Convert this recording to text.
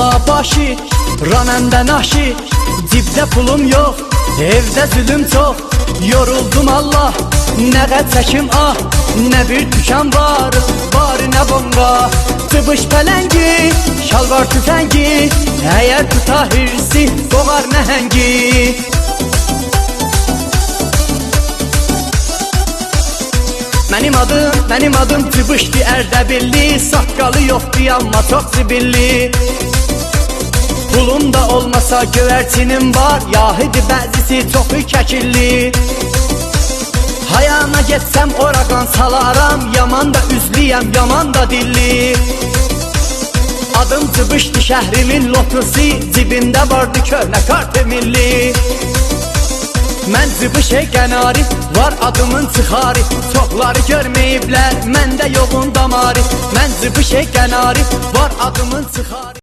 Allah başı, ranəndə naşı. Cibdə pulum yox, evdə zülüm çox. Yoruldum Allah, nə qət çəkim ah. Nə bir tükan var, var nə bomba. Tıbış pələngi, şalvar tüfəngi. Əgər tuta hirsi, doğar nəhəngi. Mənim adım Tıbışdı Ərdəbilli. Saqqalı yoxdur amma çox zibilli. Pulum da olmasa göyərçinim var. Yahidi bəzisi çoxu kəkilli. Hayana getsəm oradan salaram. Yaman da üzliyəm, yaman da dilli. Adım Tıbışdı şəhrimin lotusi. Cibimdə vardı köhnə kartı milli. Mən Tıbışə qənari, var adımın çıxarı. Çoxları görməyiblər, məndə yoğun damarı. Mən Tıbışə qənari, var adımın çıxarı.